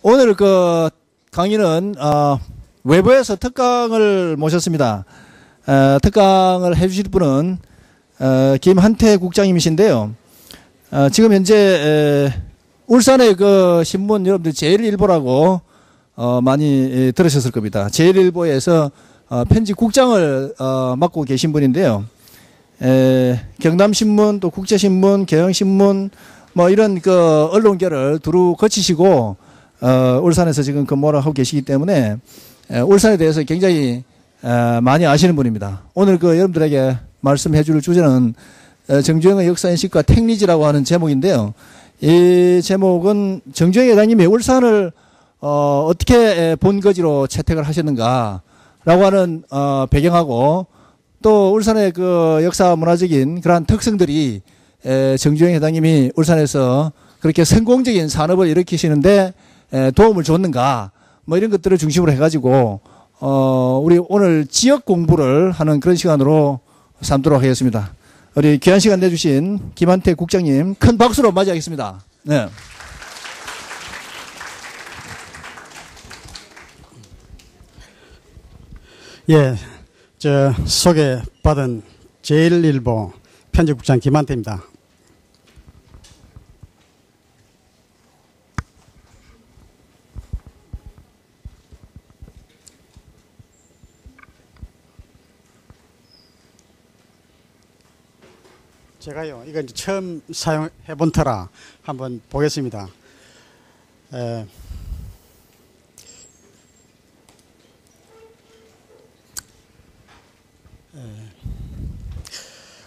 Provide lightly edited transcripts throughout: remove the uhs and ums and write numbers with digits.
오늘 그 강의는 외부에서 특강을 모셨습니다. 특강을 해주실 분은 김한태 국장님이신데요. 지금 현재 울산의 그 신문 여러분들 제일일보라고 많이 들으셨을 겁니다. 제일일보에서 편집국장을 맡고 계신 분인데요. 경남신문, 또 국제신문, 경영신문 뭐 이런 그 언론계를 두루 거치시고 울산에서 지금 근무를 하고 계시기 때문에 울산에 대해서 굉장히 많이 아시는 분입니다. 오늘 그 여러분들에게 말씀해 줄 주제는 정주영의 역사인식과 택리지라고 하는 제목인데요. 이 제목은 정주영 회장님이 울산을 어떻게 본거지로 채택을 하셨는가 라고 하는 배경하고 또 울산의 그 역사 문화적인 그러한 특성들이 정주영 회장님이 울산에서 그렇게 성공적인 산업을 일으키시는데 도움을 줬는가 뭐 이런 것들을 중심으로 해가지고 우리 오늘 지역 공부를 하는 그런 시간으로 삼도록 하겠습니다. 우리 귀한 시간 내주신 김한태 국장님 큰 박수로 맞이하겠습니다. 네. 예, 저 소개받은 제일일보 편집국장 김한태입니다. 제가요, 이건 처음 사용해본 터라 한번 보겠습니다.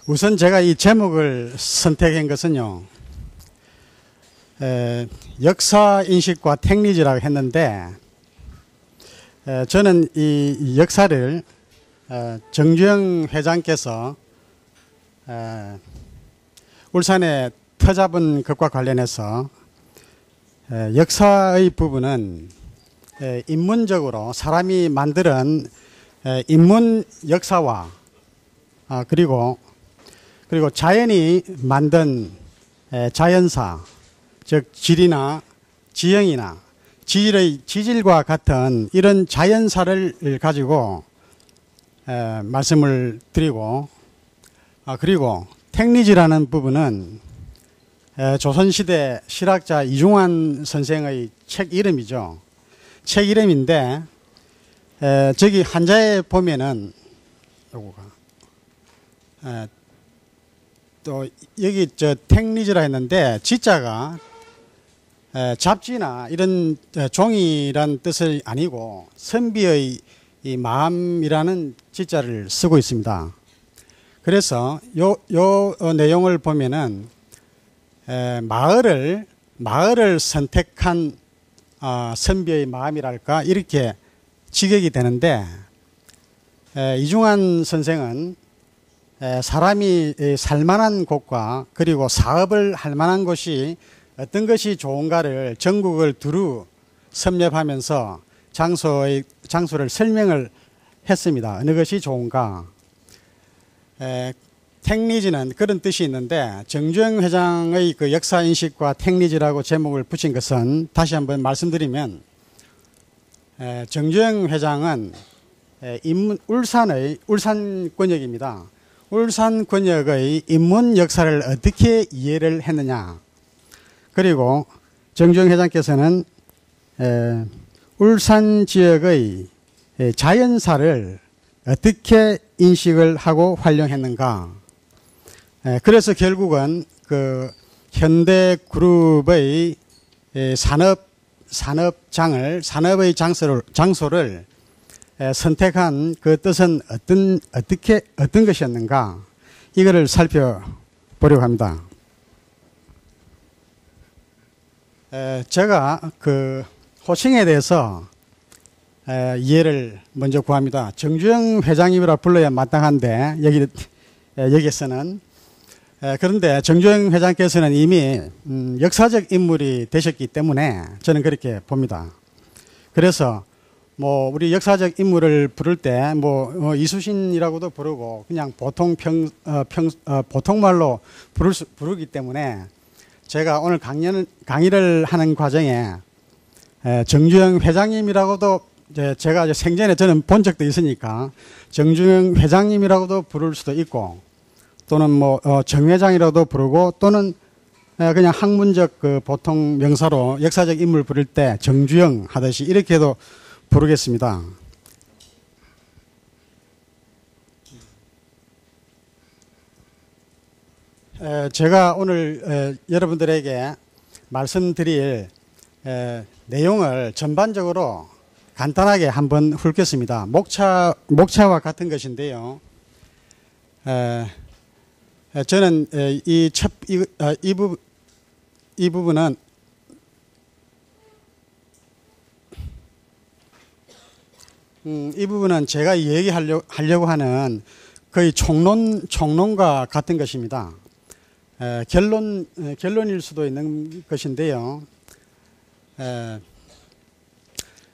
우선 제가 이 제목을 선택한 것은요, 역사인식과 택리지라고 했는데, 저는 이 역사를 정주영 회장께서 울산의 터잡은 것과 관련해서 역사의 부분은 인문적으로 사람이 만드는 인문 역사와 그리고 자연이 만든 자연사, 즉 지리나 지형이나 지질과 같은 이런 자연사를 가지고 말씀을 드리고, 그리고 택리지라는 부분은 조선시대 실학자 이중환 선생의 책 이름이죠. 책 이름인데 저기 한자에 보면은 요거가 또 여기 저 택리지라 했는데 지자가 잡지나 이런 종이란 뜻이 아니고 선비의 이 마음이라는 지자를 쓰고 있습니다. 그래서 요 내용을 보면은 마을을 선택한 선비의 마음이랄까 이렇게 직역이 되는데, 이중환 선생은 사람이 살만한 곳과 그리고 사업을 할 만한 곳이 어떤 것이 좋은가를 전국을 두루 섭렵하면서 장소를 설명을 했습니다. 어느 것이 좋은가. 택리지는 그런 뜻이 있는데, 정주영 회장의 그 역사인식과 택리지라고 제목을 붙인 것은 다시 한번 말씀드리면, 정주영 회장은 울산권역입니다. 울산권역의 인문 역사를 어떻게 이해를 했느냐. 그리고 정주영 회장께서는 울산 지역의 자연사를 어떻게 인식을 하고 활용했는가. 그래서 결국은 그 현대그룹의 산업의 장소를 선택한 그 뜻은 어떤 것이었는가. 이거를 살펴보려고 합니다. 제가 그 호칭에 대해서 이해를 먼저 구합니다. 정주영 회장님이라 불러야 마땅한데 여기에서는 그런데 정주영 회장께서는 이미 역사적 인물이 되셨기 때문에 저는 그렇게 봅니다. 그래서 뭐 우리 역사적 인물을 부를 때 뭐 이수신이라고도 부르고 그냥 보통말로 부르기 때문에 제가 오늘 강의를 하는 과정에 정주영 회장님이라고도 제가 생전에 저는 본 적도 있으니까 정주영 회장님이라고도 부를 수도 있고 또는 뭐 정 회장이라고도 부르고 또는 그냥 학문적 그 보통 명사로 역사적 인물 부를 때 정주영 하듯이 이렇게도 부르겠습니다. 제가 오늘 여러분들에게 말씀드릴 내용을 전반적으로 간단하게 한번 훑겠습니다. 목차와 같은 것인데요. 저는 이 부분은 제가 얘기하려고 하는 거의 총론과 같은 것입니다. 결론일 수도 있는 것인데요.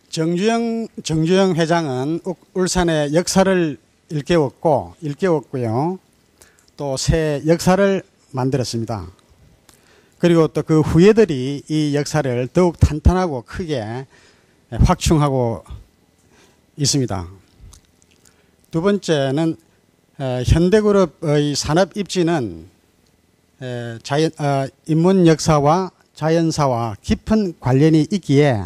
정주영 회장은 울산의 역사를 일깨웠고요. 또 새 역사를 만들었습니다. 그리고 또 그 후예들이 이 역사를 더욱 탄탄하고 크게 확충하고 있습니다. 두 번째는 현대그룹의 산업 입지는 인문 역사와 자연사와 깊은 관련이 있기에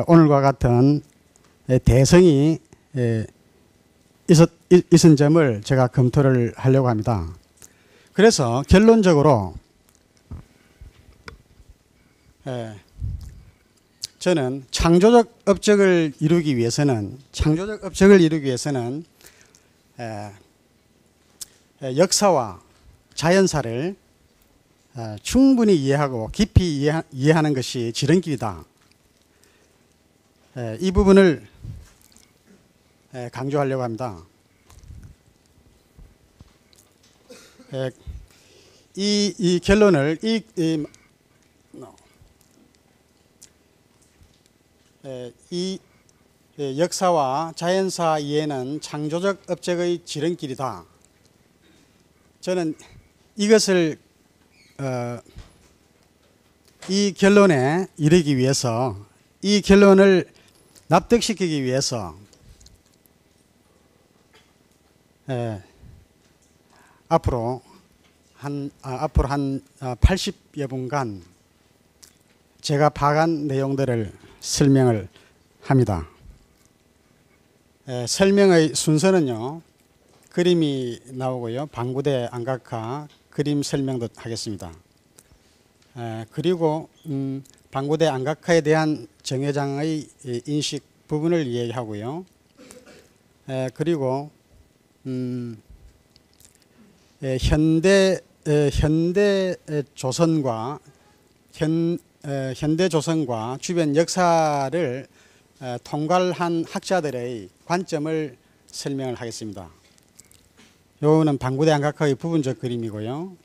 오늘과 같은 대성이 있은 점을 제가 검토를 하려고 합니다. 그래서 결론적으로 저는 창조적 업적을 이루기 위해서는 역사와 자연사를 충분히 이해하고 깊이 이해하는 것이 지름길이다. 이 부분을 강조하려고 합니다. 이 결론을 이 역사와 자연사 이해는 창조적 업적의 지름길이다. 저는 이것을 이 결론에 이르기 위해서 이 결론을 납득시키기 위해서 앞으로 한 80여 분간 제가 파악한 내용들을 설명을 합니다. 설명의 순서는요. 그림이 나오고요. 방구대 안각화 그림 설명도 하겠습니다. 그리고 방구대 안각화에 대한 정 회장의 인식 부분을 이야기하고요. 그리고 현대 조선과 주변 역사를 통괄한 학자들의 관점을 설명을 하겠습니다. 요거는 방구대 안각화의 부분적 그림이고요.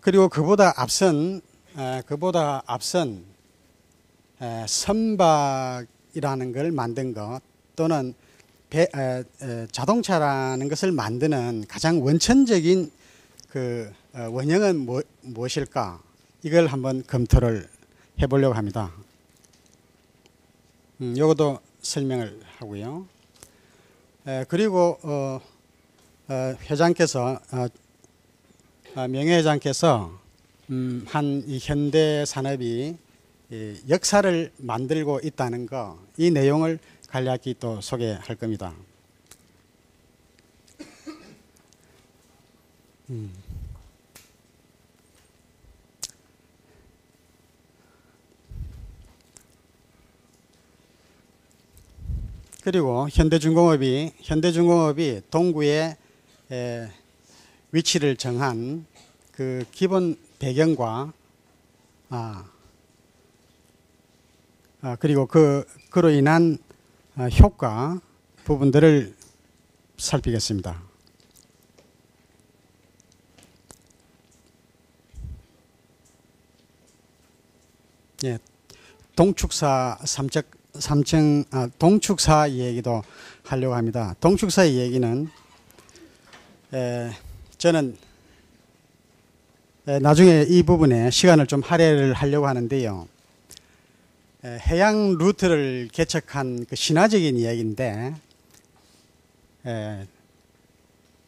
그리고 그보다 앞선 선박이라는 걸 만든 것 또는 자동차라는 것을 만드는 가장 원천적인 그 원형은 무엇일까? 이걸 한번 검토를 해보려고 합니다. 요것도 설명을 하고요. 그리고 회장께서 명예회장께서 한 이 현대 산업이 역사를 만들고 있다는 거, 이 내용을 간략히 또 소개할 겁니다. 그리고 현대중공업이 동구에 위치를 정한 그 기본 배경과 그리고 그로 인한 효과 부분들을 살피겠습니다. 예, 동축사 동축사 이야기도 하려고 합니다. 동축사 이야기는 저는 나중에 이 부분에 시간을 좀 할애를 하려고 하는데요. 해양 루트를 개척한 그 신화적인 이야기인데,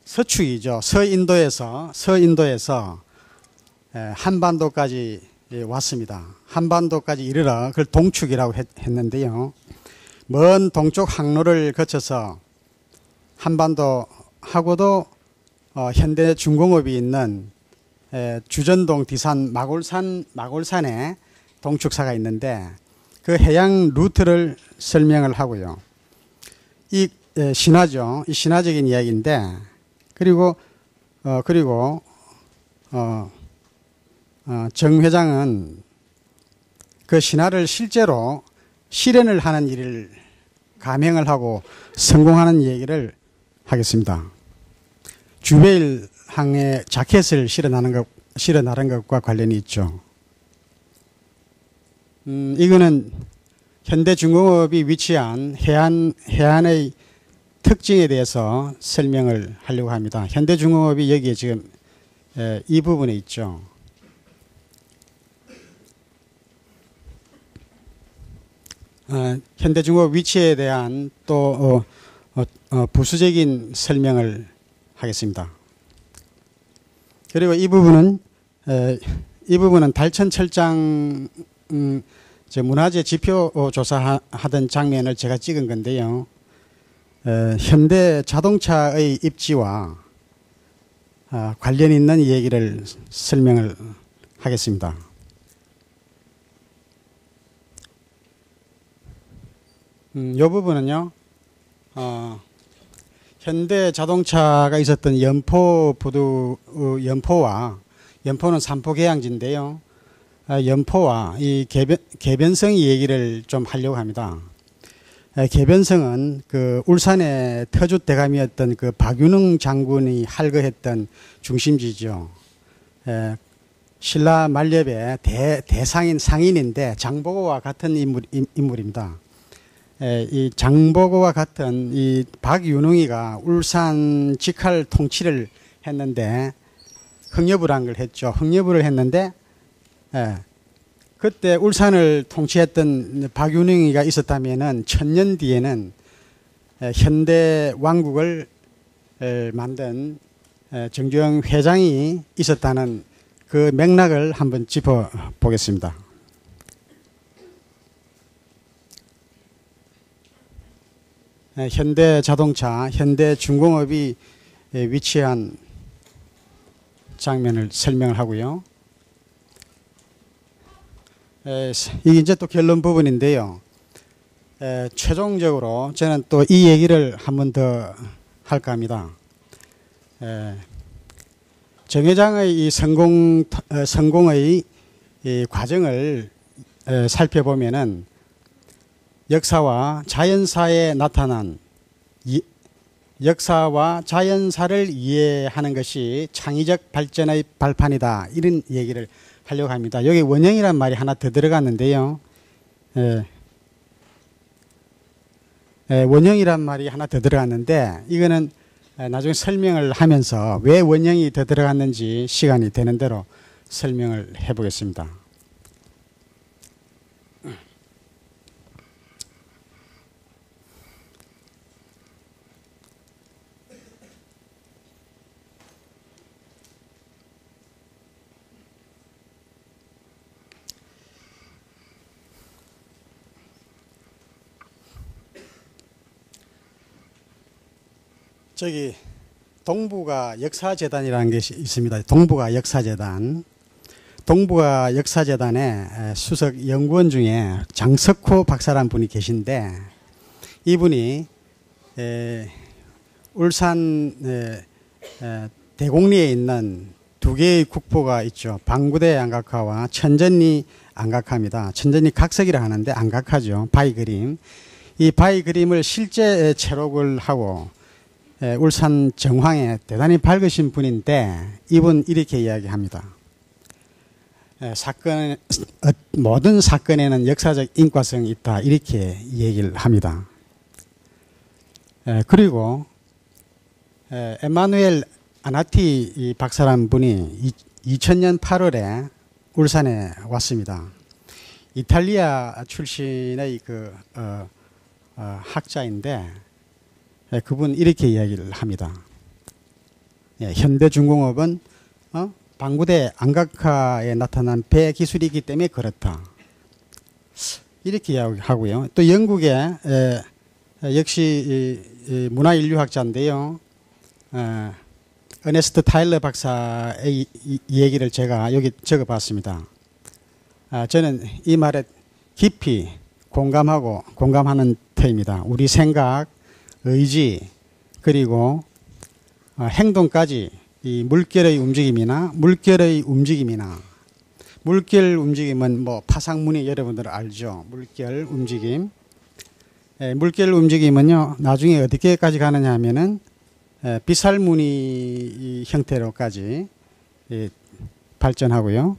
서축이죠. 서인도에서 한반도까지 왔습니다. 한반도까지 이르러 그걸 동축이라고 했는데요. 먼 동쪽 항로를 거쳐서 한반도하고도 현대 중공업이 있는 주전동 뒤산 마골산에 동축사가 있는데 그 해양 루트를 설명을 하고요. 이 신화죠. 이 신화적인 이야기인데 그리고 정 회장은 그 신화를 실제로 실현을 하는 일을 감행을 하고 성공하는 얘기를 하겠습니다. 주베일 항의 자켓을 실어 나른 것과 관련이 있죠. 이거는 현대중공업이 위치한 해안의 특징에 대해서 설명을 하려고 합니다. 현대중공업이 여기에 지금 이 부분에 있죠. 현대중공업 위치에 대한 또 부수적인 설명을 하겠습니다. 그리고 이 부분은 달천 철장 문화재 지표 조사하던 장면을 제가 찍은 건데요. 현대 자동차의 입지와 관련 있는 얘기를 설명을 하겠습니다. 이 부분은요, 현대 자동차가 있었던 연포는 삼포계양지인데요. 연포와 이 계변성 얘기를 좀 하려고 합니다. 계변성은 그 울산의 터주 대감이었던 그 박윤흥 장군이 할거했던 중심지죠. 신라 만렙의 대상인 상인인데 장보고와 같은 인물입니다. 이 장보고와 같은 이 박윤흥이가 울산 직할 통치를 했는데 흥여부란 걸 했죠. 흥여부를 했는데 그때 울산을 통치했던 박윤흥이가 있었다면은 1000년 뒤에는 현대 왕국을 만든 정주영 회장이 있었다는 그 맥락을 한번 짚어보겠습니다. 현대 자동차, 현대 중공업이 위치한 장면을 설명을 하고요. 이게 이제 또 결론 부분인데요. 최종적으로 저는 또 이 얘기를 한 번 더 할까 합니다. 정 회장의 이 성공의 이 과정을 살펴보면은 역사와 자연사에 나타난 역사와 자연사를 이해하는 것이 창의적 발전의 발판이다. 이런 얘기를 하려고 합니다. 여기 원형이란 말이 하나 더 들어갔는데요. 원형이란 말이 하나 더 들어갔는데 이거는 나중에 설명을 하면서 왜 원형이 더 들어갔는지 시간이 되는 대로 설명을 해보겠습니다. 저기 동북아 역사재단이라는 것이 있습니다. 동북아 역사재단. 동북아 역사재단의 수석 연구원 중에 장석호 박사라는 분이 계신데 이분이 울산 대곡리에 있는 두 개의 국보가 있죠. 방구대 안각화와 천전리 안각화입니다. 천전리 각석이라 하는데 안각화죠. 바위 그림. 이 바위 그림을 실제 채록을 하고 울산 정황에 대단히 밝으신 분인데 이분 이렇게 이야기합니다. 모든 사건에는 역사적 인과성이 있다. 이렇게 얘기를 합니다. 그리고 에마누엘 아나티 박사라는 분이 2000년 8월에 울산에 왔습니다. 이탈리아 출신의 학자인데, 그분 이렇게 이야기를 합니다. 현대중공업은 방부대 안각화에 나타난 배 기술이기 때문에 그렇다. 이렇게 이야기하고요. 또 영국의 역시 문화인류학자인데요. 어네스트 타일러 박사의 이 얘기를 제가 여기 적어봤습니다. 저는 이 말에 깊이 공감하는 터입니다. 우리 생각, 의지, 그리고 행동까지 이 물결의 움직임이나 물결 움직임은 뭐 파상문이 여러분들 알죠? 물결 움직임. 물결 움직임은요, 나중에 어디까지 가느냐 하면은 비살무늬 형태로까지 발전하고요.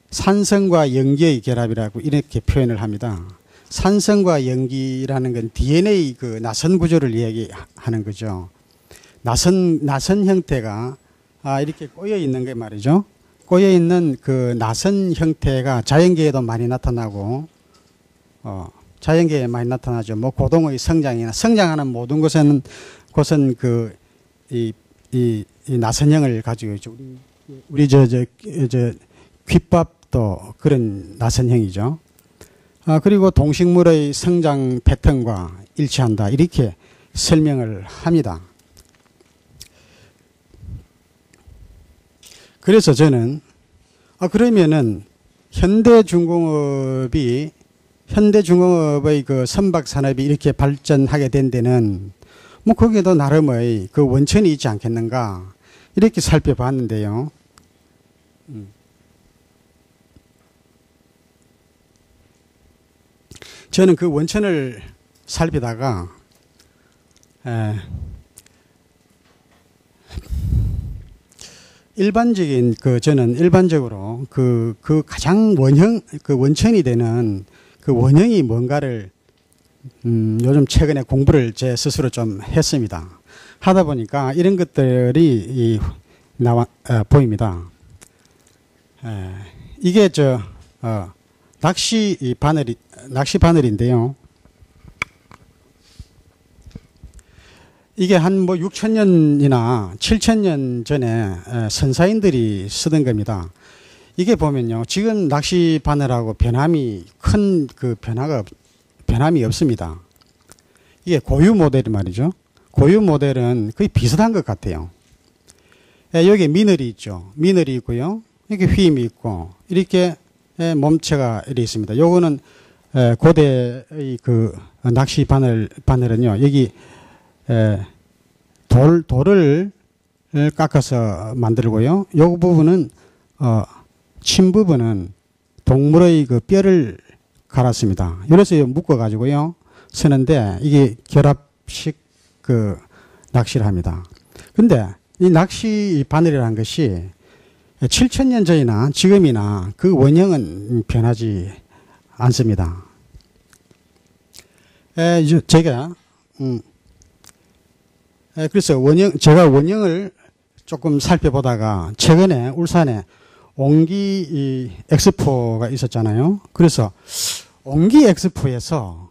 산성과 염기의 결합이라고 이렇게 표현을 합니다. 산성과 염기라는 건 DNA 그 나선 구조를 이야기하는 거죠. 나선 형태가 이렇게 꼬여 있는 게 말이죠. 꼬여 있는 그 나선 형태가 자연계에도 많이 나타나고, 자연계에 많이 나타나죠. 뭐 고동의 성장이나 성장하는 모든 곳은 이 나선형을 가지고 있죠. 우리 귓밥도 그런 나선형이죠. 그리고 동식물의 성장 패턴과 일치한다. 이렇게 설명을 합니다. 그래서 저는 그러면은 현대중공업의 그 선박산업이 이렇게 발전하게 된 데는 뭐 거기에도 나름의 그 원천이 있지 않겠는가 이렇게 살펴봤는데요. 저는 그 원천을 살피다가 저는 일반적으로 그 가장 원천이 되는 그 원형이 뭔가를 요즘 최근에 공부를 제 스스로 좀 했습니다. 하다 보니까 이런 것들이 보입니다. 이게 낚시 바늘인데요. 이게 한 6,000년이나 7,000년 전에 선사인들이 쓰던 겁니다. 이게 보면요, 지금 낚시 바늘하고 변함이 없습니다. 이게 고유 모델이 말이죠. 고유 모델은 거의 비슷한 것 같아요. 여기 미늘이 있죠. 미늘이 있고요. 이렇게 휘임이 있고, 이렇게 몸체가 이렇게 있습니다. 요거는 고대의 그 낚시 바늘은요, 여기 돌을 깎아서 만들고요. 요 부분은 침 부분은 동물의 그 뼈를 갈았습니다. 그래서 묶어 가지고요 쓰는데, 이게 결합식 그 낚시를 합니다. 근데 이 낚시 바늘이라는 것이 7,000년 전이나 지금이나 그 원형은 변하지 않습니다. 제가 그래서 제가 원형을 조금 살펴보다가 최근에 울산에 옹기 엑스포가 있었잖아요. 그래서 옹기 엑스포에서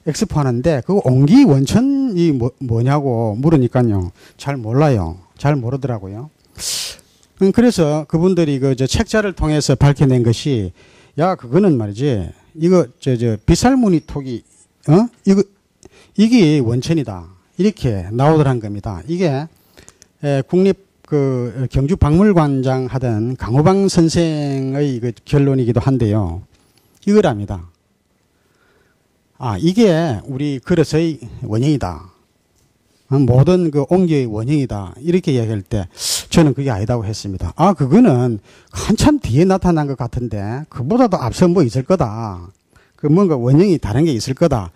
엑스포 하는데 그 옹기 원천이 뭐냐고 물으니까요, 잘 몰라요. 잘 모르더라고요. 그래서 그분들이 책자를 통해서 밝혀낸 것이, 그거는 말이지, 이거 비살무늬 톡이 이게 원천이다, 이렇게 나오더란 겁니다. 이게 국립 경주박물관장 하던 강호방 선생의 결론이기도 한데요. 이거랍니다. 이게 우리 그릇의 원형이다, 모든 옹기의 원형이다, 이렇게 이야기할 때 저는 그게 아니다고 했습니다. 그거는 한참 뒤에 나타난 것 같은데 그보다도 앞서 뭐 있을 거다, 뭔가 원형이 다른 게 있을 거다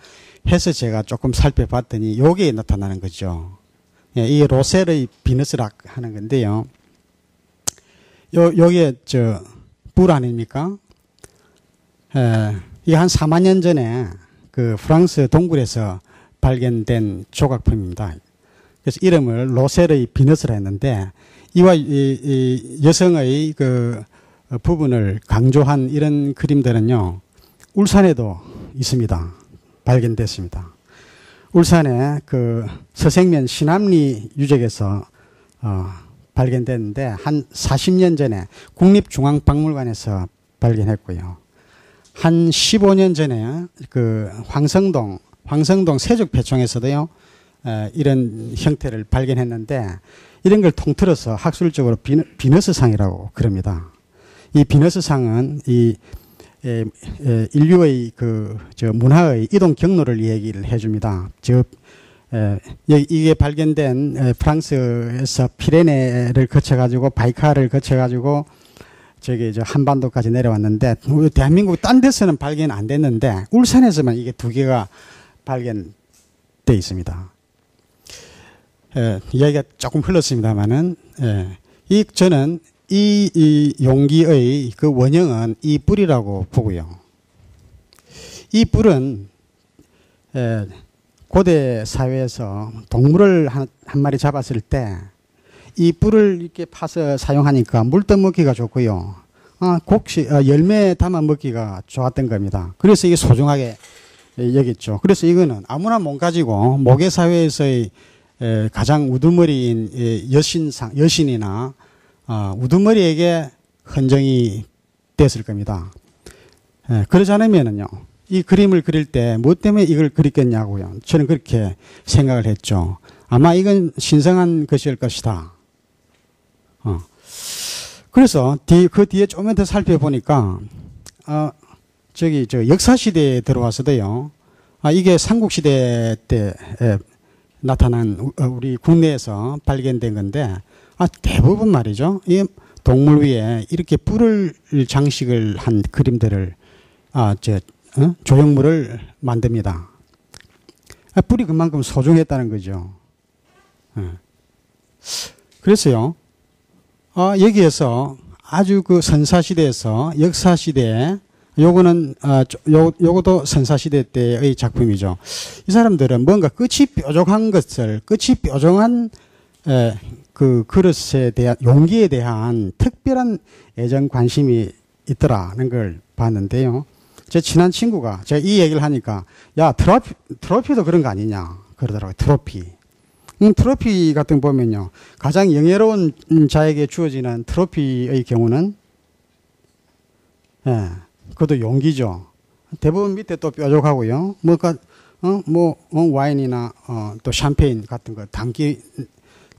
해서 제가 조금 살펴봤더니 요게 나타나는 거죠. 이 로셀의 비너스락 하는 건데요. 요게 뿔 아닙니까? 이게 한 4만 년 전에 그 프랑스 동굴에서 발견된 조각품입니다. 그래서 이름을 로셀의 비너스라 했는데, 이 여성의 부분을 강조한 이런 그림들은요, 울산에도 있습니다. 발견됐습니다. 울산의 그 서생면 신암리 유적에서 발견됐는데 한 40년 전에 국립중앙박물관에서 발견했고요. 한 15년 전에 그 황성동 세족폐총에서도요, 이런 형태를 발견했는데 이런 걸 통틀어서 학술적으로 비너스상이라고 그럽니다. 이 비너스상은 이 인류의 문화의 이동 경로를 얘기를 해줍니다. 이게 발견된 프랑스에서 피레네를 거쳐가지고 바이칼을 거쳐가지고 한반도까지 내려왔는데 대한민국 딴 데서는 발견 안 됐는데 울산에서만 이게 2개가 발견돼 있습니다. 이야기가 조금 흘렀습니다만은 저는 이 용기의 그 원형은 이 뿔이라고 보고요. 이 뿔은 고대 사회에서 동물을 한 마리 잡았을 때 이 뿔을 이렇게 파서 사용하니까 물 떠먹기가 좋고요. 열매 담아 먹기가 좋았던 겁니다. 그래서 이게 소중하게 여겼죠. 그래서 이거는 아무나 못 가지고 모계 사회에서의 가장 우두머리인 여신이나 우두머리에게 헌정이 됐을 겁니다. 그러지 않으면은요, 이 그림을 그릴 때 뭐 때문에 이걸 그렸겠냐고요. 저는 그렇게 생각을 했죠. 아마 이건 신성한 것일 것이다. 그래서 그 뒤에 조금 더 살펴보니까 역사시대에 들어와서도요, 이게 삼국시대 때 나타난 우리 국내에서 발견된 건데 대부분 말이죠. 이 동물 위에 이렇게 뿔을 장식을 한 그림들을 조형물을 만듭니다. 뿔이 그만큼 소중했다는 거죠. 그래서요, 여기에서 아주 그 선사시대에서 역사시대에 요것도 선사시대 때의 작품이죠. 이 사람들은 뭔가 끝이 뾰족한 그 그릇에 대한, 용기에 대한 특별한 애정, 관심이 있더라는 걸 봤는데요. 제 친한 친구가 제가 이 얘기를 하니까, 야, 트로피도 그런 거 아니냐 그러더라고요. 트로피 같은 거 보면요, 가장 영예로운 자에게 주어지는 트로피의 경우는 그것도 용기죠. 대부분 밑에 또 뾰족하고요. 와인이나 또 샴페인 같은 거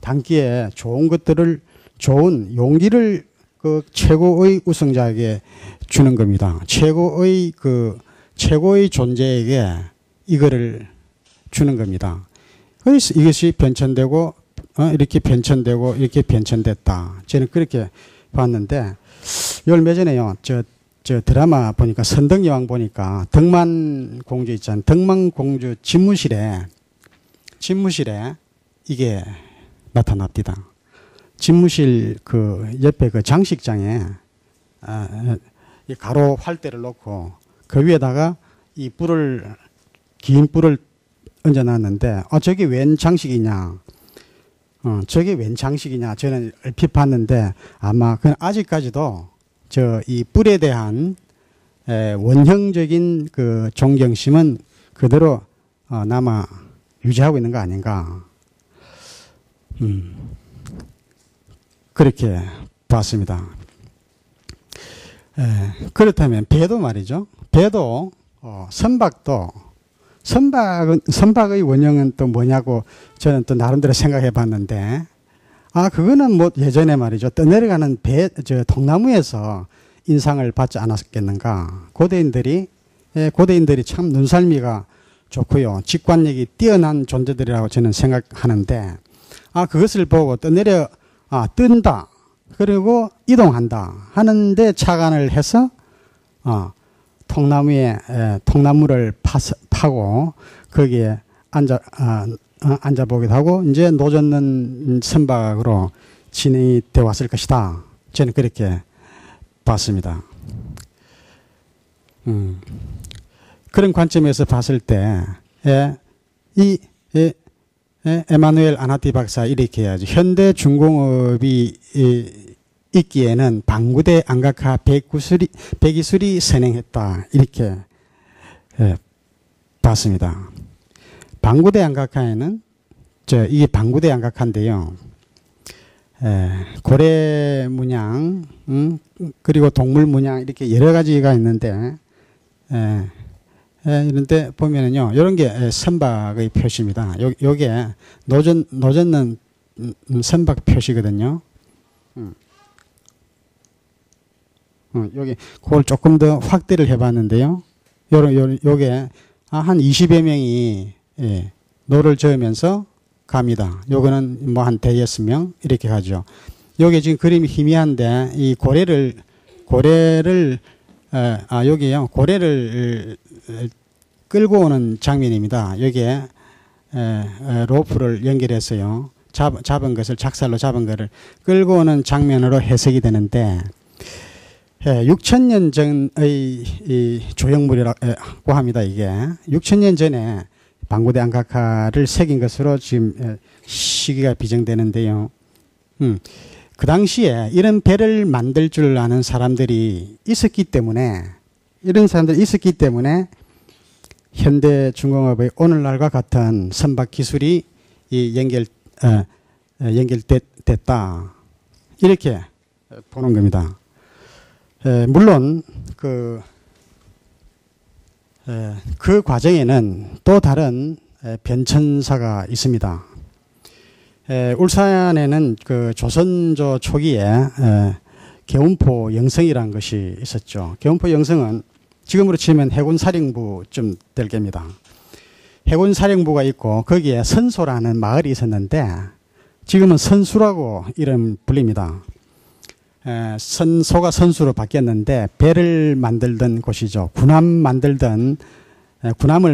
담기에 좋은 용기를 그 최고의 우승자에게 주는 겁니다. 최고의 존재에게 이거를 주는 겁니다. 그래서 이것이 변천되고, 이렇게 변천됐다. 저는 그렇게 봤는데, 얼마 전에요, 저 드라마 보니까, 선덕여왕 보니까, 덕만공주 있잖아요. 덕만공주 집무실에 이게 나타납니다. 집무실 그 옆에 그 장식장에, 가로 활대를 놓고, 그 위에다가 긴 뿔을 얹어놨는데, 저게 웬 장식이냐? 저는 얼핏 봤는데, 아마 그건 아직까지도 이 뿔에 대한 원형적인 그 존경심은 그대로 남아 유지하고 있는 거 아닌가? 그렇게 봤습니다. 그렇다면 배도 말이죠. 배도 선박의 원형은 또 뭐냐고 저는 또 나름대로 생각해 봤는데, 그거는 뭐 예전에 말이죠. 떠내려가는 통나무에서 인상을 받지 않았겠는가. 고대인들이 참 눈썰미가 좋고요. 직관력이 뛰어난 존재들이라고 저는 생각하는데, 그것을 보고 뜬다. 그리고 이동한다. 하는데 착안을 해서, 통나무를 파고 거기에 앉아보기도 하고, 이제 노젓는 선박으로 진행이 되어 왔을 것이다. 저는 그렇게 봤습니다. 그런 관점에서 봤을 때, 에마누엘 아나티 박사 이렇게 해야죠. 현대 중공업이 있기에는 방구대 안각화 백이술이 선행했다. 이렇게 봤습니다. 방구대 안각화에는 이게 방구대 안각화인데요. 고래 문양, 그리고 동물 문양 이렇게 여러 가지가 있는데 이런데 보면은요, 이런 게 선박의 표시입니다. 요게 노젓는 선박 표시거든요. 여기 그걸 조금 더 확대를 해봤는데요. 요게 한 20여 명이 노를 저으면서 갑니다. 요거는 뭐 한 대여섯 명 이렇게 가죠. 요게 지금 그림이 희미한데 이 고래를 여기요, 고래를 끌고 오는 장면입니다. 여기에 로프를 연결해서요, 잡은 것을, 작살로 잡은 것을 끌고 오는 장면으로 해석이 되는데, 6,000년 전의 이 조형물이라고 합니다. 이게 6,000년 전에 방구대 안각화를 새긴 것으로 지금 시기가 비정되는데요. 그 당시에 이런 배를 만들 줄 아는 사람들이 있었기 때문에, 현대 중공업의 오늘날과 같은 선박 기술이 연결됐다. 이렇게 보는 겁니다. 물론 그 과정에는 또 다른 변천사가 있습니다. 울산에는 그 조선조 초기에 개운포 영성이라는 것이 있었죠. 개운포 영성은 지금으로 치면 해군사령부쯤 될 겁니다. 해군사령부가 있고 거기에 선소라는 마을이 있었는데 지금은 선수라고 이름 불립니다. 선소가 선수로 바뀌었는데 배를 만들던 곳이죠. 군함을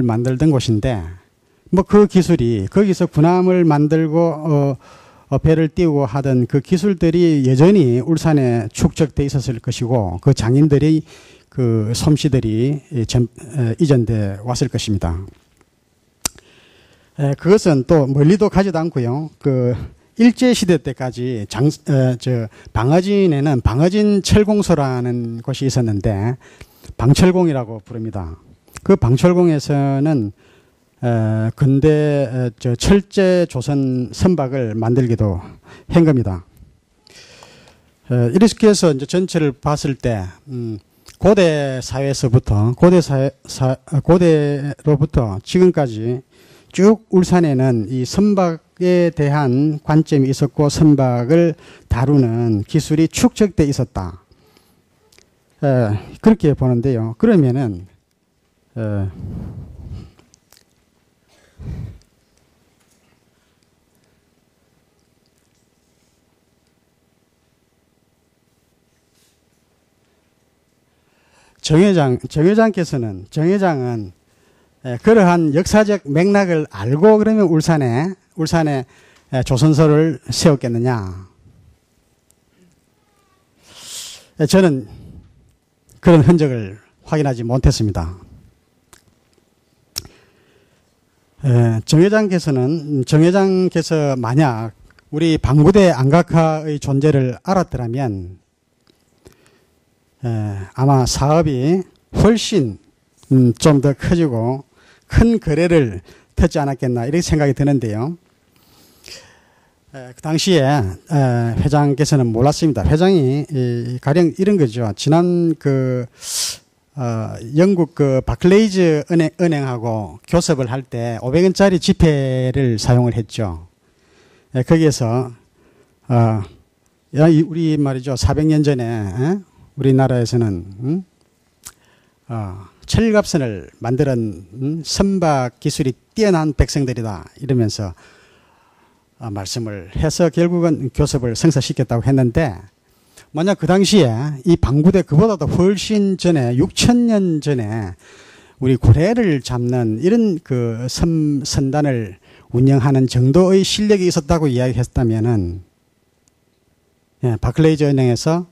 만들던 곳인데, 뭐 그 기술이, 거기서 군함을 만들고 배를 띄우고 하던 그 기술들이 여전히 울산에 축적돼 있었을 것이고, 그 장인들이, 그 솜씨들이 이전돼 왔을 것입니다. 그것은 또 멀리도 가지도 않고요. 일제시대 때까지 방어진에는 방어진 철공소라는 곳이 있었는데, 방철공이라고 부릅니다. 그 방철공에서는 근대 철제 조선 선박을 만들기도 한 겁니다. 이렇게 해서 이제 전체를 봤을 때 고대 사회에서부터 고대로부터 지금까지 쭉 울산에는 이 선박에 대한 관점이 있었고 선박을 다루는 기술이 축적돼 있었다. 그렇게 보는데요. 그러면은 정회장은 그러한 역사적 맥락을 알고 그러면 울산에 조선소를 세웠겠느냐? 저는 그런 흔적을 확인하지 못했습니다. 정회장께서 만약 우리 방구대 안각화의 존재를 알았더라면 아마 사업이 훨씬 좀 더 커지고 큰 거래를 터지 않았겠나 이렇게 생각이 드는데요. 그 당시에 회장께서는 몰랐습니다. 회장이 가령 이런 거죠. 지난 영국 바클레이즈 은행하고 교섭을 할 때 500원짜리 지폐를 사용을 했죠. 거기에서 우리 말이죠. 400년 전에 우리나라에서는 철갑선을 만드는 선박 기술이 뛰어난 백성들이다 이러면서 말씀을 해서 결국은 교섭을 성사시켰다고 했는데, 만약 그 당시에 이 방구대 그보다도 훨씬 전에 6,000년 전에 우리 고래를 잡는 이런 선단을 운영하는 정도의 실력이 있었다고 이야기했다면은 바클레이즈 은행에서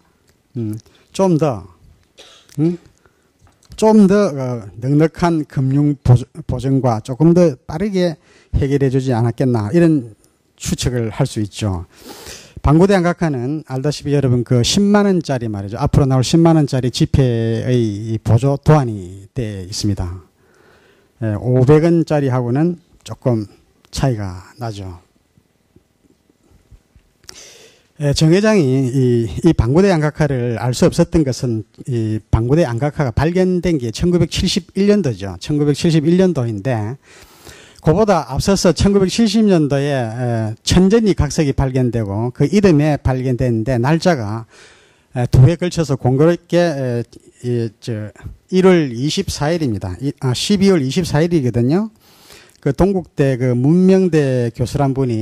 좀 더 넉넉한 금융 보증과 조금 더 빠르게 해결해 주지 않았겠나 이런 추측을 할 수 있죠. 방구대 안각화는 알다시피 여러분 그 10만 원짜리 말이죠. 앞으로 나올 10만 원짜리 지폐의 보조 도안이 되어 있습니다. 500원짜리하고는 조금 차이가 나죠. 정 회장이 이 방구대 안각화를 알 수 없었던 것은 이 방구대 안각화가 발견된 게 1971년도죠. 1971년도인데 그보다 앞서서 1970년도에 천전이 각석이 발견되고 그 이듬해 발견됐는데 날짜가 두 해 걸쳐서 공교롭게 1월 24일입니다. 12월 24일이거든요. 그 동국대 그 문명대 교수란 분이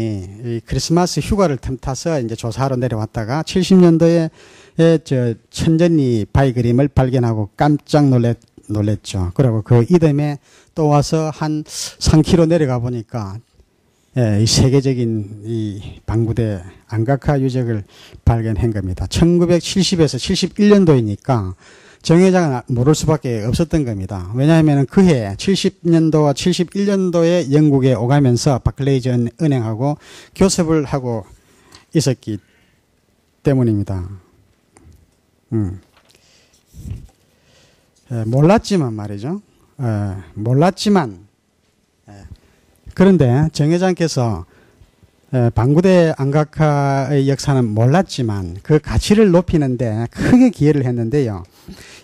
이 크리스마스 휴가를 틈타서 이제 조사하러 내려왔다가 70년도에 저 천전이 바위 그림을 발견하고 깜짝 놀랬죠. 그리고 그 이듬해 또 와서 한 3km 내려가 보니까 이 세계적인 이 방구대 안각화 유적을 발견한 겁니다. 1970에서 71년도이니까 정 회장은 모를 수밖에 없었던 겁니다. 왜냐하면 그해 70년도와 71년도에 영국에 오가면서 바클레이즈 은행하고 교섭을 하고 있었기 때문입니다. 몰랐지만 말이죠. 몰랐지만 그런데 정 회장께서 방구대 안각화의 역사는 몰랐지만 그 가치를 높이는데 크게 기여를 했는데요.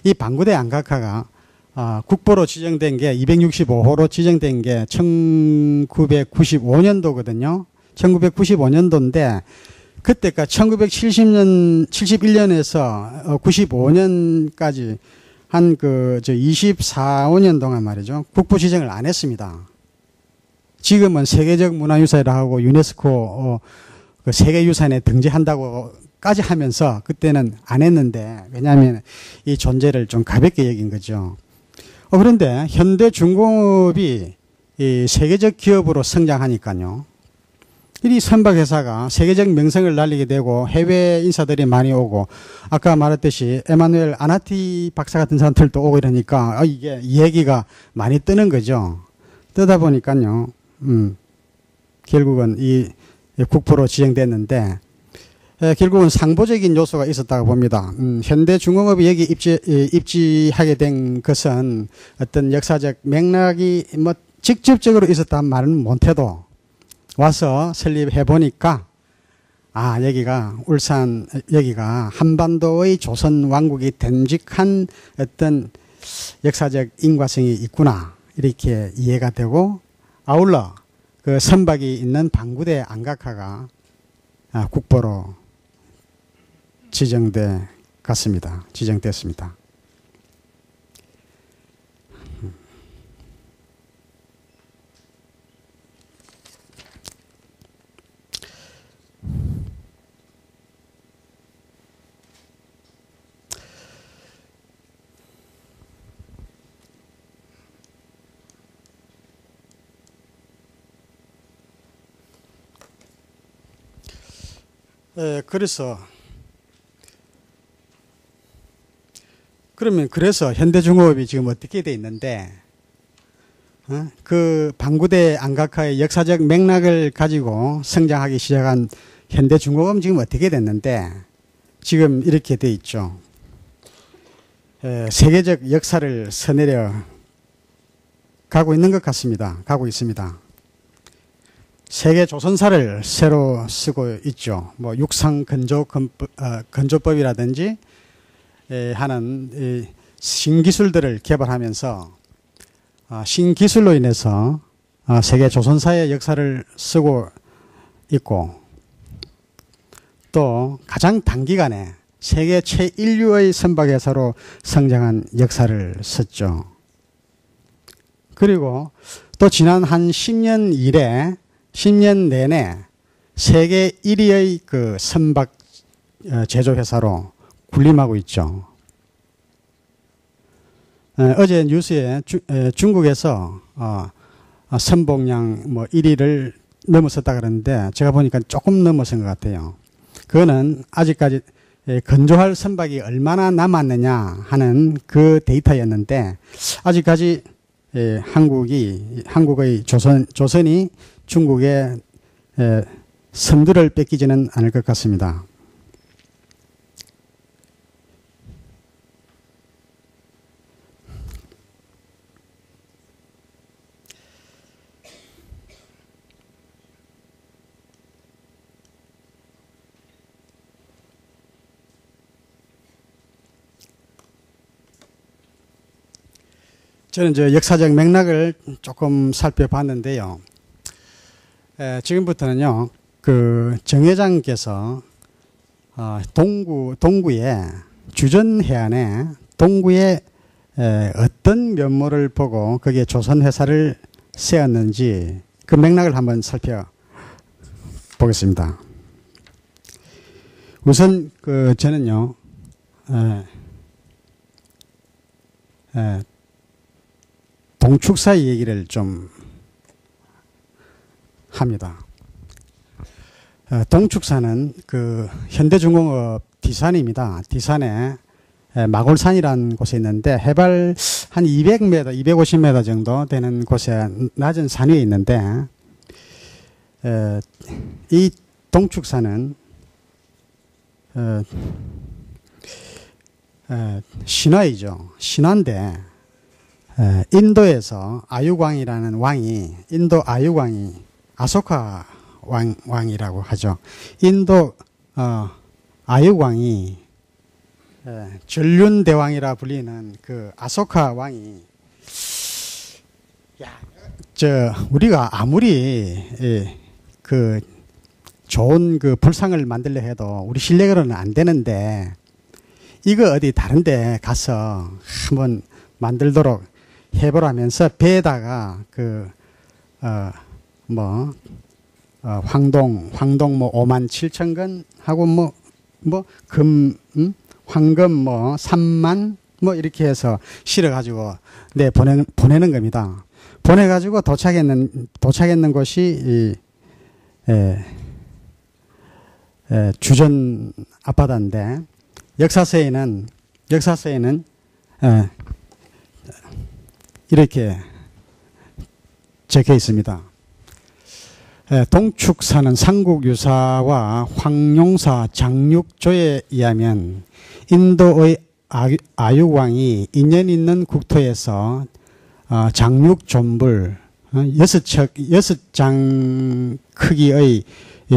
이 방구대 안각화가 국보로 지정된 게 265호로 지정된 게 1995년도거든요. 1995년도인데 그때가 1971년에서 95년까지 한 24~25년 동안 말이죠. 국보 지정을 안 했습니다. 지금은 세계적 문화유산이라 하고 유네스코 그 세계유산에 등재한다고까지 하면서 그때는 안 했는데 왜냐하면 이 존재를 좀 가볍게 여긴 거죠. 그런데 현대중공업이 이 세계적 기업으로 성장하니까요. 이 선박회사가 세계적 명성을 날리게 되고 해외 인사들이 많이 오고 아까 말했듯이 에마누엘 아나티 박사 같은 사람들도 오고 이러니까 이게 얘기가 많이 뜨는 거죠. 뜨다 보니까요. 결국은 이 국보로 지정됐는데 결국은 상보적인 요소가 있었다고 봅니다. 현대중공업이 여기 입지하게 된 것은 어떤 역사적 맥락이 뭐 직접적으로 있었다는 말은 못해도 와서 설립해 보니까 여기가 울산 여기가 한반도의 조선 왕국이 됨직한 어떤 역사적 인과성이 있구나 이렇게 이해가 되고 아울러 그 선박이 있는 방구대 안각화가 국보로 지정됐습니다. 그래서 현대중공업이 지금 어떻게 돼 있는데 그 방구대 안각화의 역사적 맥락을 가지고 성장하기 시작한 현대중공업은 지금 어떻게 됐는데 지금 이렇게 돼 있죠. 세계적 역사를 서내려 가고 있는 것 같습니다. 가고 있습니다. 세계 조선사를 새로 쓰고 있죠. 뭐 육상 건조법이라든지 하는 신기술들을 개발하면서 신기술로 인해서 세계 조선사의 역사를 쓰고 있고 또 가장 단기간에 세계 최인류의 선박회사로 성장한 역사를 썼죠. 그리고 또 지난 한 10년 이래 10년 내내 세계 1위의 그 선박 제조회사로 군림하고 있죠. 어제 뉴스에 중국에서 선봉량 뭐 1위를 넘어섰다 그러는데 제가 보니까 조금 넘어선 것 같아요. 그거는 아직까지 건조할 선박이 얼마나 남았느냐 하는 그 데이터였는데 아직까지 한국의 조선이 중국에 선두를 뺏기지는 않을 것 같습니다. 저는 저 역사적 맥락을 조금 살펴봤는데요. 지금부터는요, 그 정 회장께서 동구의 주전 해안에 동구의 어떤 면모를 보고 거기에 조선 회사를 세웠는지 그 맥락을 한번 살펴보겠습니다. 우선 그 저는요, 동축사 얘기를 좀 합니다. 동축사는 그 현대중공업 디산입니다. 디산에 마골산이라는 곳에 있는데 해발 한 200m, 250m 정도 되는 곳에 낮은 산 위에 있는데 이 동축사는 신화이죠. 신화인데 인도에서 아유광이라는 왕이, 인도 아유광이 아소카 왕이라고 하죠. 인도 아유광이 전륜대왕이라 불리는 그 아소카 왕이, 우리가 아무리 그 좋은 그 불상을 만들려 해도 우리 실력으로는 안 되는데 이거 어디 다른데 가서 한번 만들도록 해보라면서 배에다가 황동 뭐 57,000건 하고 황금 3만 이렇게 해서 실어가지고 보내는 겁니다. 보내가지고 도착했는 곳이 주전 앞바다인데 역사서에는 이렇게 적혀 있습니다. 동축사는 삼국유사와 황룡사 장육조에 의하면 인도의 아유왕이 인연 있는 국토에서 장육존불 6장 크기의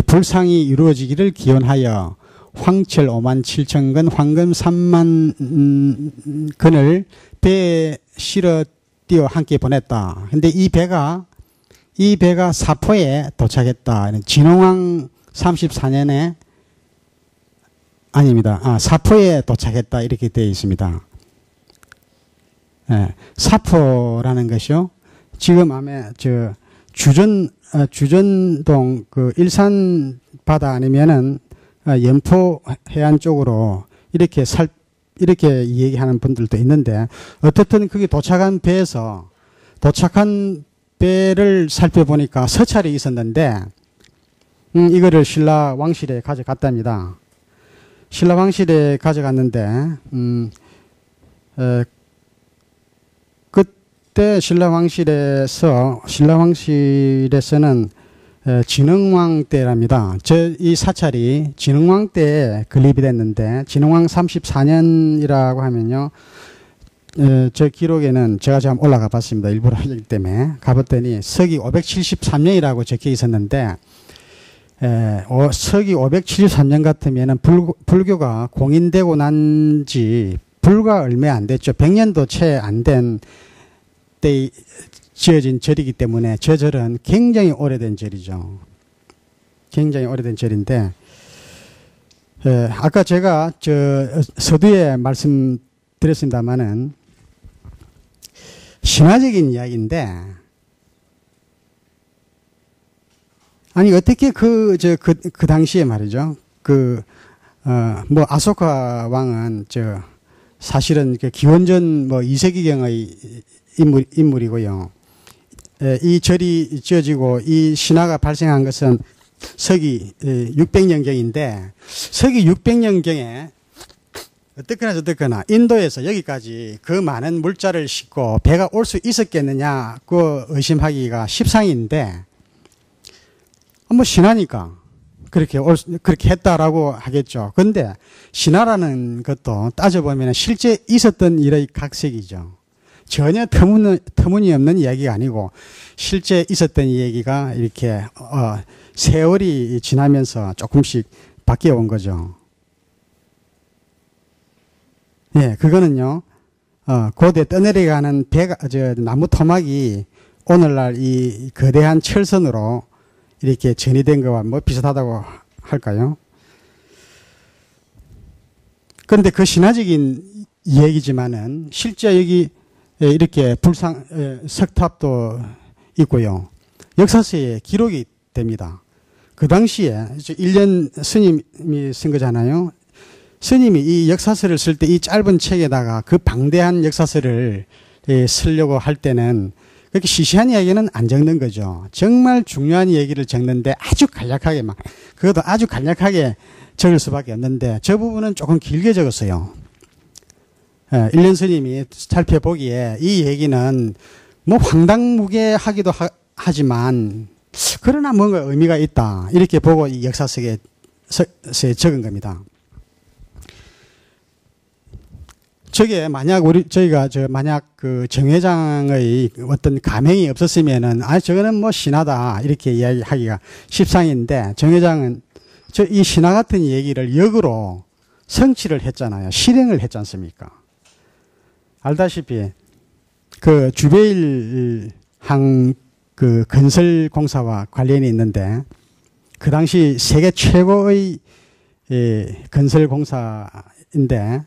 불상이 이루어지기를 기원하여 황철 57,000건, 황금 3만 건을 배에 실어 띄어 함께 보냈다. 근데 이 배가 사포에 도착했다. 진흥왕 34년에 아닙니다. 사포에 도착했다. 이렇게 되어 있습니다. 사포라는 것이요. 지금 주전동 그 일산 바다 아니면은 연포 해안 쪽으로 이렇게 얘기하는 분들도 있는데, 어떻든 거기 도착한 배를 살펴보니까 서찰이 있었는데, 이거를 신라 왕실에 가져갔답니다. 신라 왕실에 가져갔는데, 그때 신라 왕실에서는 진흥왕 때랍니다. 이 사찰이 진흥왕 때에 건립이 됐는데, 진흥왕 34년이라고 하면요, 저 기록에는 제가 지금 올라가 봤습니다. 일부러 하기 때문에 가봤더니 서기 573년이라고 적혀 있었는데, 서기 573년 같으면은 불교가 공인되고 난 지 불과 얼마 안 됐죠. 100년도 채 안 된 때 지어진 절이기 때문에 저 절은 굉장히 오래된 절이죠. 굉장히 오래된 절인데, 아까 제가 서두에 말씀드렸습니다마는 신화적인 이야기인데, 아니 어떻게 그 당시에 말이죠. 아소카 왕은 사실은 기원전 2세기경의 인물이고요. 이 절이 지어지고 이 신화가 발생한 것은 서기 600년경인데, 서기 600년경에 어떻거나 인도에서 여기까지 그 많은 물자를 싣고 배가 올 수 있었겠느냐, 그 의심하기가 십상인데, 신화니까 그렇게 했다라고 하겠죠. 근데 신화라는 것도 따져보면 실제 있었던 일의 각색이죠. 전혀 터무니없는 이야기가 아니고 실제 있었던 이야기가 이렇게 세월이 지나면서 조금씩 바뀌어 온 거죠. 예, 그거는요, 고대 떠내려가는 나무 토막이 오늘날 이 거대한 철선으로 이렇게 전이된 거와 뭐 비슷하다고 할까요? 그런데 그 신화적인 이야기지만은 실제 여기 이렇게 석탑도 있고요. 역사서에 기록이 됩니다. 그 당시에 일년 스님이 쓴 거잖아요. 스님이 이 역사서를 쓸 때 이 짧은 책에다가 그 방대한 역사서를 쓰려고 할 때는 그렇게 시시한 이야기는 안 적는 거죠. 정말 중요한 얘기를 적는데 아주 간략하게 그것도 아주 간략하게 적을 수밖에 없는데 저 부분은 조금 길게 적었어요. 일년 스님이 살펴보기에 이 얘기는 뭐 황당무계하기도 하지만 그러나 뭔가 의미가 있다. 이렇게 보고 이 역사서에 적은 겁니다. 저게 만약 만약 그 정회장의 어떤 감행이 없었으면은 저거는 뭐 신화다 이렇게 이야기하기가 십상인데 정회장은 이 신화 같은 얘기를 역으로 성취를 했잖아요. 실행을 했지 않습니까? 알다시피 그 주베일 항 그 건설 공사와 관련이 있는데 그 당시 세계 최고의 건설 공사인데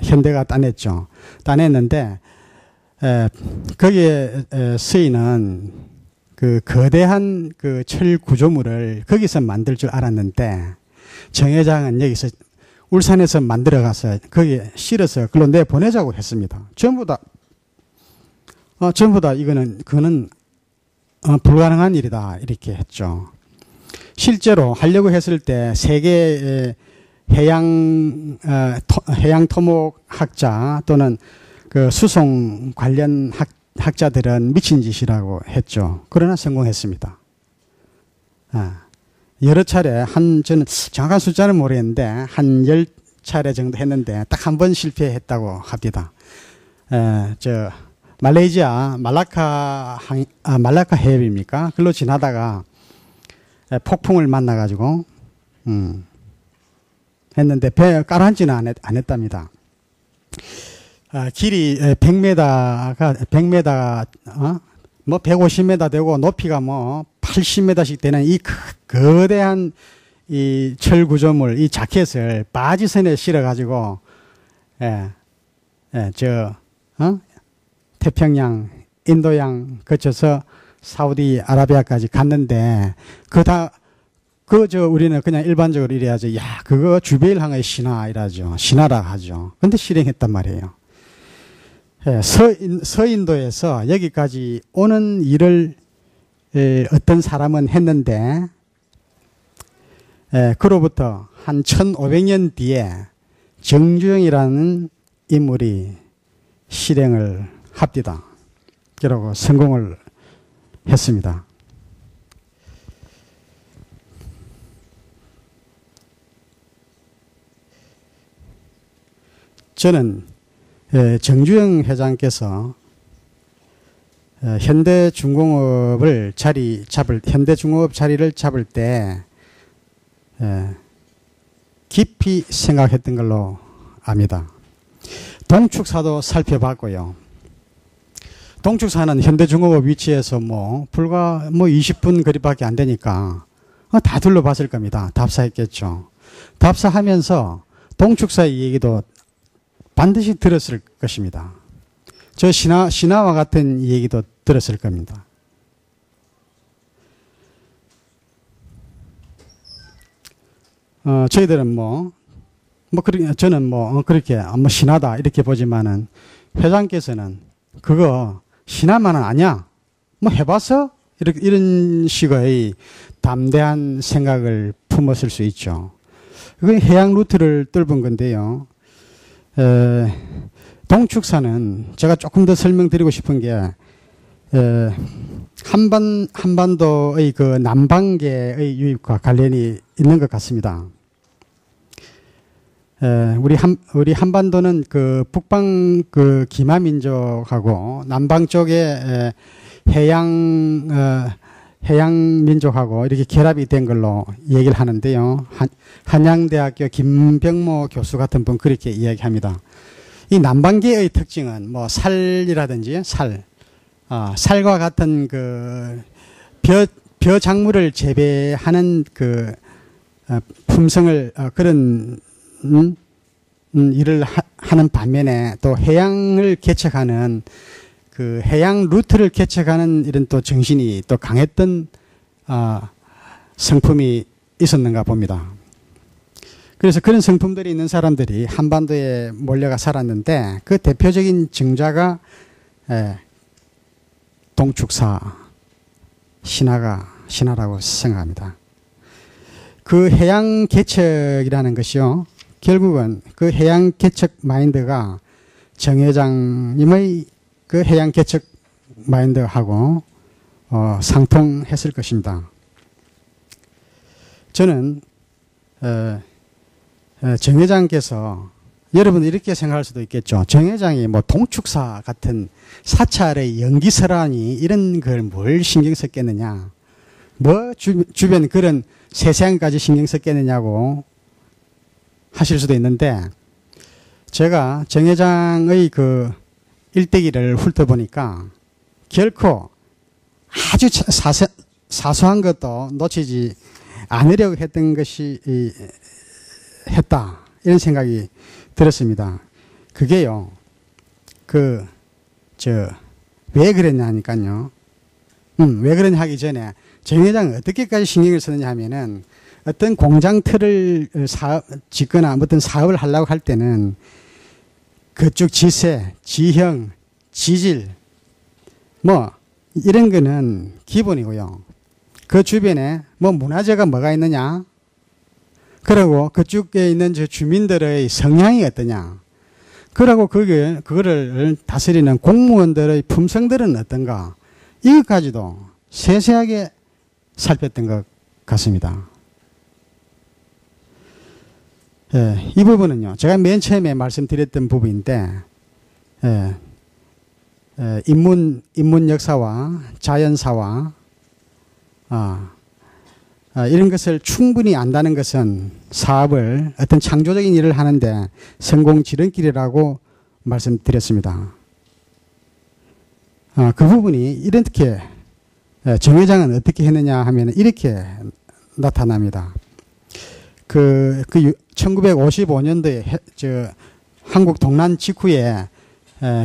현대가 따냈죠. 따냈는데 거기에 쓰이는 그 거대한 그 철 구조물을 거기서 만들 줄 알았는데 정회장은 여기서 울산에서 만들어 가서 거기에 실어서 글로 내보내자고 했습니다. 전부 다 그거는 불가능한 일이다 이렇게 했죠. 실제로 하려고 했을 때 세계 해양 토목학자 또는 그 수송 관련 학자들은 미친 짓이라고 했죠. 그러나 성공했습니다. 여러 차례 저는 정확한 숫자는 모르겠는데 한 10차례 정도 했는데 딱 한 번 실패했다고 합니다. 말레이시아 말라카 해협입니까? 글로 지나다가 폭풍을 만나가지고 했는데 배 가라앉지는 안 했답니다. 길이 100m 뭐 150m 되고 높이가 뭐 80m씩 되는 이 거대한 이 철구조물 이 자켓을 바지선에 실어가지고 태평양, 인도양 거쳐서 사우디아라비아까지 갔는데 우리는 그냥 일반적으로 이래야죠. 야, 그거 주베일 항의 신화 이라죠. 신화라 하죠. 근데 실행했단 말이에요. 서인도에서 여기까지 오는 일을 어떤 사람은 했는데 그로부터 한 1500년 뒤에 정주영이라는 인물이 실행을 합디다. 그러고 성공을 했습니다. 저는 정주영 회장께서 현대중공업 자리를 잡을 때 깊이 생각했던 걸로 압니다. 동축사도 살펴봤고요. 동축사는 현대중공업 위치에서 불과 20분 거리밖에 안 되니까 다 둘러봤을 겁니다. 답사했겠죠. 답사하면서 동축사의 얘기도 반드시 들었을 것입니다. 저 신화와 같은 얘기도 들었을 겁니다. 저희들은 저는 그렇게 신화다 이렇게 보지만은 회장께서는 그거 신화만은 아니야. 해봤어? 이런 식의 담대한 생각을 품었을 수 있죠. 그건 해양 루트를 뚫은 건데요. 동축사는 제가 조금 더 설명드리고 싶은 게 한반도의 그 남방계의 유입과 관련이 있는 것 같습니다. 우리 한반도는 그 북방 그 기마민족하고 남방 쪽에 해양 민족하고 이렇게 결합이 된 걸로 얘기를 하는데요. 한양대학교 김병모 교수 같은 분 그렇게 이야기합니다. 이 남방계의 특징은 뭐 살이라든지 살과 같은 그 벼 작물을 재배하는 그 품성을 그런 일을 하는 반면에 또 해양을 개척하는 그 해양 루트를 개척하는 이런 또 정신이 또 강했던 성품이 있었는가 봅니다. 그래서 그런 성품들이 있는 사람들이 한반도에 몰려가 살았는데 그 대표적인 증자가 동축사 신화라고 생각합니다. 그 해양 개척이라는 것이요. 결국은 그 해양 개척 마인드가 정 회장님의 그 해양 개척 마인드하고 상통했을 것입니다. 저는 정 회장께서 여러분 이렇게 생각할 수도 있겠죠. 정 회장이 뭐 동축사 같은 사찰의 연기설하니 이런 걸 뭘 신경 썼겠느냐. 뭐 주변 그런 세상까지 신경 썼겠느냐고 하실 수도 있는데 제가 정 회장의 그 일대기를 훑어보니까 결코 아주 사소한 것도 놓치지 않으려고 했던 것이 했다. 이런 생각이 들었습니다. 그게요. 왜 그랬냐 하니까요. 왜 그러냐 하기 전에 정 회장은 어떻게까지 신경을 쓰느냐 하면은 어떤 공장 틀을 짓거나 어떤 사업을 하려고 할 때는 그쪽 지세, 지형, 지질 뭐 이런 거는 기본이고요. 그 주변에 뭐 문화재가 뭐가 있느냐, 그리고 그쪽에 있는 저 주민들의 성향이 어떠냐, 그리고 그거를 다스리는 공무원들의 품성들은 어떤가, 이것까지도 세세하게 살폈던 것 같습니다. 이 부분은요, 제가 맨 처음에 말씀드렸던 부분인데, 인문 역사와 자연사와, 이런 것을 충분히 안다는 것은 사업을 어떤 창조적인 일을 하는데 성공 지름길이라고 말씀드렸습니다. 그 부분이 이렇게, 정 회장은 어떻게 했느냐 하면 이렇게 나타납니다. 1955년도에 한국 동란 직후에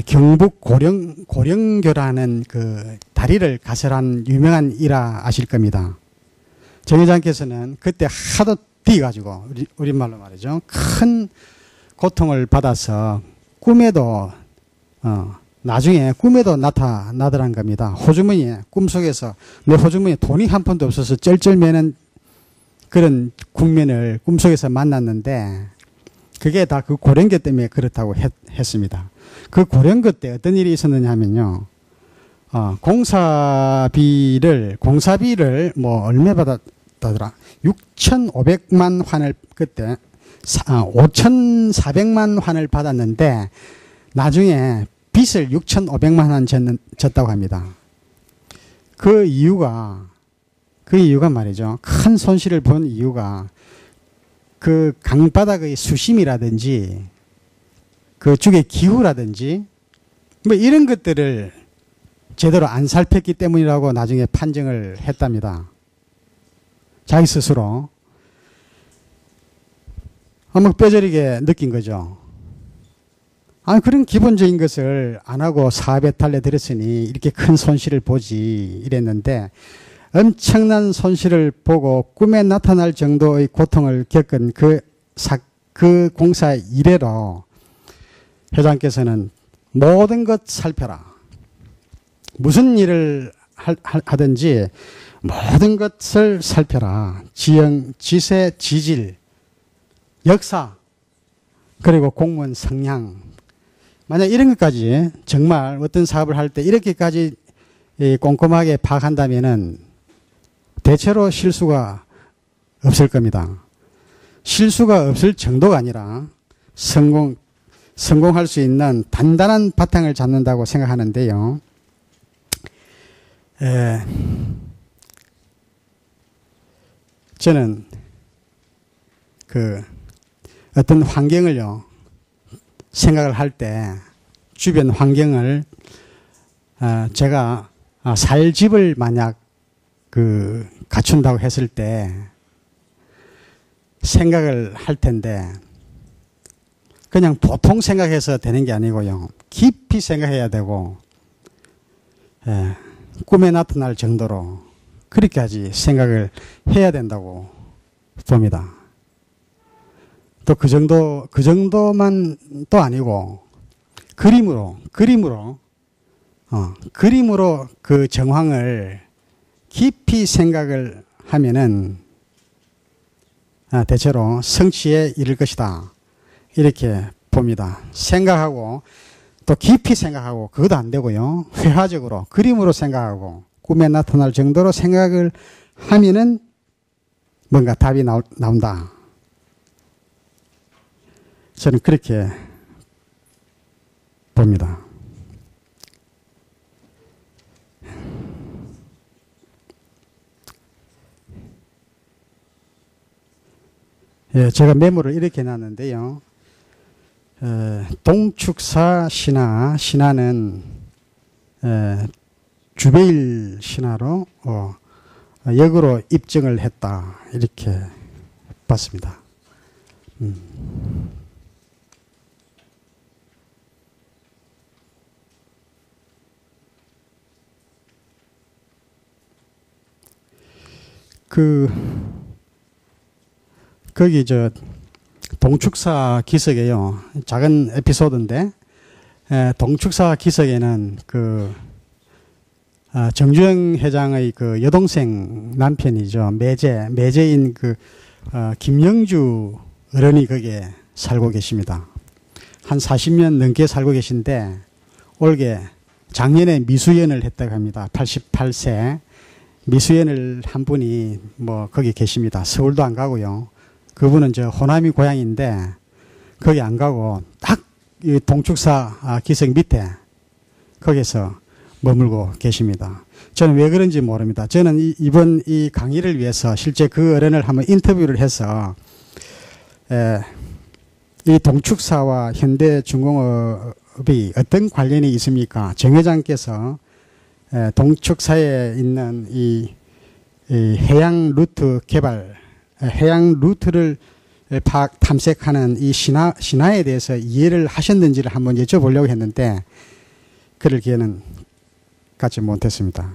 경북 고령교라는 그 다리를 가설한 유명한 일화 아실 겁니다. 정 회장께서는 그때 하도 뛰어가지고 우리말로 말이죠. 큰 고통을 받아서 나중에 꿈에도 나타나더란 겁니다. 꿈속에서 내 호주머니에 돈이 한 푼도 없어서 쩔쩔매는 그런 국면을 꿈속에서 만났는데 그게 다 그 고령교 때문에 그렇다고 했습니다. 그 고령교 때 어떤 일이 있었느냐 하면요. 공사비를 뭐 얼마 받았더라. 6,500만 환을 그때 5,400만 환을 받았는데 나중에 빚을 6,500만 원 졌다고 합니다. 그 이유가 말이죠. 큰 손실을 본 이유가 그 강바닥의 수심이라든지 그쪽의 기후라든지 뭐 이런 것들을 제대로 안 살폈기 때문이라고 나중에 판정을 했답니다. 자기 스스로. 아마 뼈저리게 느낀 거죠. 그런 기본적인 것을 안 하고 사업에 달려들었으니 이렇게 큰 손실을 보지 이랬는데 엄청난 손실을 보고 꿈에 나타날 정도의 고통을 겪은 그 공사 이래로 회장께서는 모든 것 살펴라. 무슨 일을 하든지 모든 것을 살펴라. 지형, 지세, 지질, 역사, 그리고 공무원 성향. 만약 이런 것까지 정말 어떤 사업을 할 때 이렇게까지 꼼꼼하게 파악한다면은 대체로 실수가 없을 겁니다. 실수가 없을 정도가 아니라 성공할 수 있는 단단한 바탕을 잡는다고 생각하는데요. 저는 어떤 환경을요, 생각을 할 때 주변 환경을 제가 살 집을 만약 갖춘다고 했을 때 생각을 할 텐데 그냥 보통 생각해서 되는 게 아니고요. 깊이 생각해야 되고 꿈에 나타날 정도로 그렇게까지 생각을 해야 된다고 봅니다. 또 그 정도만 또 아니고 그림으로 그 정황을 깊이 생각을 하면은 대체로 성취에 이를 것이다. 이렇게 봅니다. 생각하고 또 깊이 생각하고 그것도 안 되고요. 회화적으로 그림으로 생각하고 꿈에 나타날 정도로 생각을 하면은 뭔가 답이 나온다. 저는 그렇게 봅니다. 제가 메모를 이렇게 놨는데요. 동축사 신화는 주베일 신화로 역으로 입증을 했다. 이렇게 봤습니다. 거기 동축사 기석에요. 작은 에피소드인데, 동축사 기석에는 정주영 회장의 여동생 남편이죠. 매제인 김영주 어른이 거기에 살고 계십니다. 한 40년 넘게 살고 계신데, 올게 작년에 미수연을 했다고 합니다. 88세. 미수연을 한 분이 거기 계십니다. 서울도 안 가고요. 그분은 호남이 고향인데 거기 안 가고 딱 이 동축사 기석 밑에 거기서 머물고 계십니다. 저는 왜 그런지 모릅니다. 저는 이번 이 강의를 위해서 실제 그 어른을 한번 인터뷰를 해서 이 동축사와 현대중공업이 어떤 관련이 있습니까? 정 회장께서 동축사에 있는 이 해양 루트 개발, 해양 루트를 탐색하는 이 신화에 대해서 이해를 하셨는지를 한번 여쭤보려고 했는데 그럴 기회는 갖지 못했습니다.